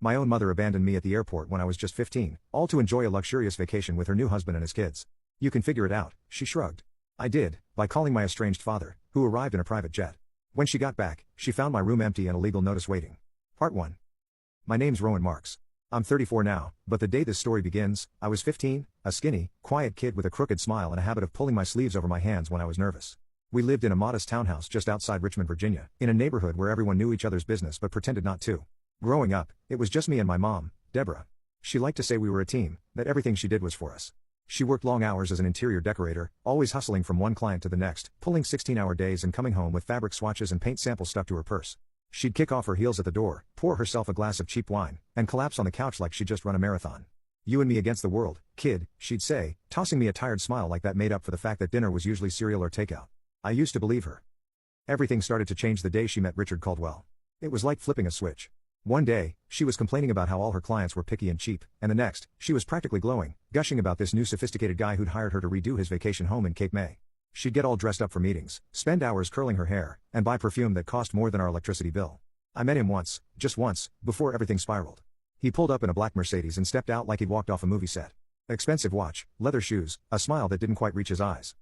My own mother abandoned me at the airport when I was just 15, all to enjoy a luxurious vacation with her new husband and his kids. You can figure it out, she shrugged. I did, by calling my estranged father, who arrived in a private jet. When she got back, she found my room empty and a legal notice waiting. Part 1. My name's Rowan Marks. I'm 34 now, but the day this story begins, I was 15, a skinny, quiet kid with a crooked smile and a habit of pulling my sleeves over my hands when I was nervous. We lived in a modest townhouse just outside Richmond, Virginia, in a neighborhood where everyone knew each other's business but pretended not to. Growing up, it was just me and my mom, Deborah. She liked to say we were a team, that everything she did was for us. She worked long hours as an interior decorator, always hustling from one client to the next, pulling 16-hour days and coming home with fabric swatches and paint samples stuck to her purse. She'd kick off her heels at the door, pour herself a glass of cheap wine, and collapse on the couch like she'd just run a marathon. You and me against the world, kid, she'd say, tossing me a tired smile like that made up for the fact that dinner was usually cereal or takeout. I used to believe her. Everything started to change the day she met Richard Caldwell. It was like flipping a switch. One day, she was complaining about how all her clients were picky and cheap, and the next, she was practically glowing, gushing about this new sophisticated guy who'd hired her to redo his vacation home in Cape May. She'd get all dressed up for meetings, spend hours curling her hair, and buy perfume that cost more than our electricity bill. I met him once, just once, before everything spiraled. He pulled up in a black Mercedes and stepped out like he'd walked off a movie set. Expensive watch, leather shoes, a smile that didn't quite reach his eyes.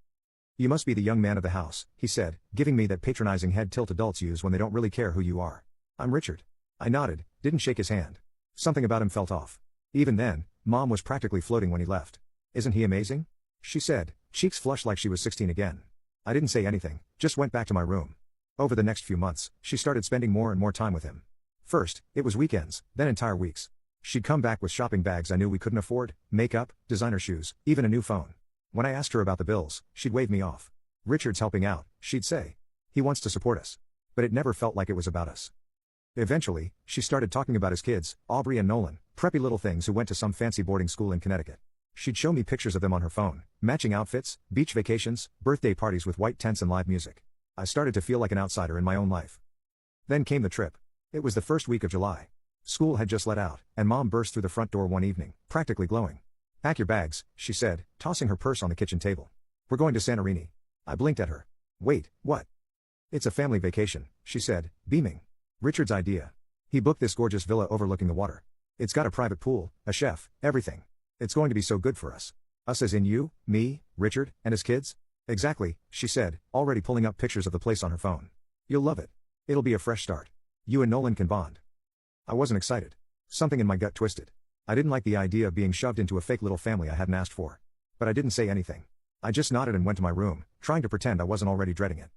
You must be the young man of the house, he said, giving me that patronizing head tilt adults use when they don't really care who you are. I'm Richard. I nodded, didn't shake his hand. Something about him felt off. Even then, Mom was practically floating when he left. Isn't he amazing? She said, cheeks flushed like she was 16 again. I didn't say anything, just went back to my room. Over the next few months, she started spending more and more time with him. First, it was weekends, then entire weeks. She'd come back with shopping bags I knew we couldn't afford, makeup, designer shoes, even a new phone. When I asked her about the bills, she'd wave me off. Richard's helping out, she'd say. He wants to support us. But it never felt like it was about us. Eventually, she started talking about his kids, Aubrey and Nolan, preppy little things who went to some fancy boarding school in Connecticut. She'd show me pictures of them on her phone, matching outfits, beach vacations, birthday parties with white tents and live music. I started to feel like an outsider in my own life. Then came the trip. It was the first week of July. School had just let out, and Mom burst through the front door one evening, practically glowing. Pack your bags, she said, tossing her purse on the kitchen table. We're going to Santorini. I blinked at her. Wait, what? It's a family vacation, she said, beaming. Richard's idea. He booked this gorgeous villa overlooking the water. It's got a private pool, a chef, everything. It's going to be so good for us. Us as in you, me, Richard, and his kids? Exactly, she said, already pulling up pictures of the place on her phone. You'll love it. It'll be a fresh start. You and Nolan can bond. I wasn't excited. Something in my gut twisted. I didn't like the idea of being shoved into a fake little family I hadn't asked for. But I didn't say anything. I just nodded and went to my room, trying to pretend I wasn't already dreading it.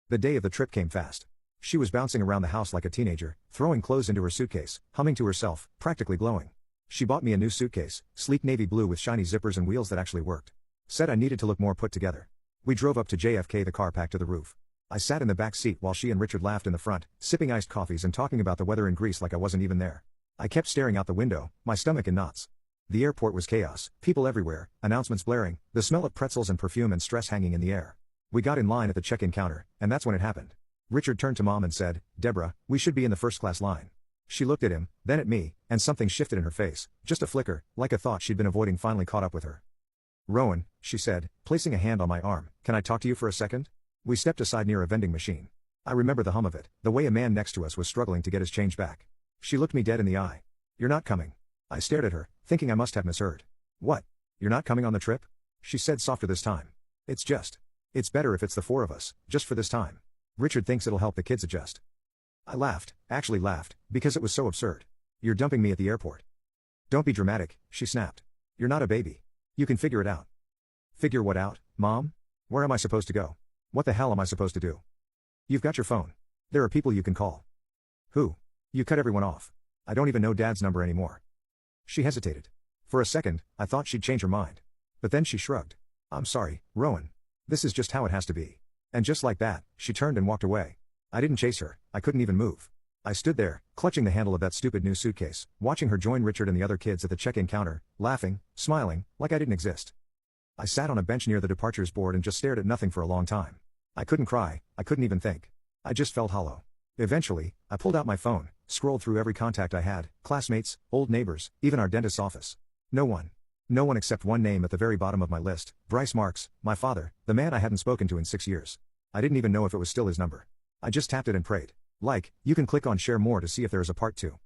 The day of the trip came fast. She was bouncing around the house like a teenager, throwing clothes into her suitcase, humming to herself, practically glowing. She bought me a new suitcase, sleek navy blue with shiny zippers and wheels that actually worked. Said I needed to look more put together. We drove up to JFK, the car packed to the roof. I sat in the back seat while she and Richard laughed in the front, sipping iced coffees and talking about the weather in Greece like I wasn't even there. I kept staring out the window, my stomach in knots. The airport was chaos, people everywhere, announcements blaring, the smell of pretzels and perfume and stress hanging in the air. We got in line at the check-in counter, and that's when it happened. Richard turned to Mom and said, Deborah, we should be in the first-class line. She looked at him, then at me, and something shifted in her face, just a flicker, like a thought she'd been avoiding finally caught up with her. Rowan, she said, placing a hand on my arm, can I talk to you for a second? We stepped aside near a vending machine. I remember the hum of it, the way a man next to us was struggling to get his change back. She looked me dead in the eye. You're not coming. I stared at her, thinking I must have misheard. What? You're not coming on the trip? She said softer this time. It's better if it's the four of us, just for this time. Richard thinks it'll help the kids adjust. I laughed, actually laughed, because it was so absurd. You're dumping me at the airport. Don't be dramatic, she snapped. You're not a baby. You can figure it out. Figure what out, Mom? Where am I supposed to go? What the hell am I supposed to do? You've got your phone. There are people you can call. Who? You cut everyone off. I don't even know Dad's number anymore. She hesitated. For a second, I thought she'd change her mind. But then she shrugged. I'm sorry, Rowan. This is just how it has to be. And just like that, she turned and walked away. I didn't chase her, I couldn't even move. I stood there, clutching the handle of that stupid new suitcase, watching her join Richard and the other kids at the check-in counter, laughing, smiling, like I didn't exist. I sat on a bench near the departures board and just stared at nothing for a long time. I couldn't cry, I couldn't even think. I just felt hollow. Eventually, I pulled out my phone, scrolled through every contact I had, classmates, old neighbors, even our dentist's office. No one. No one except one name at the very bottom of my list, Bryce Marks, my father, the man I hadn't spoken to in 6 years. I didn't even know if it was still his number. I just tapped it and prayed. You can click on share more to see if there is a part 2.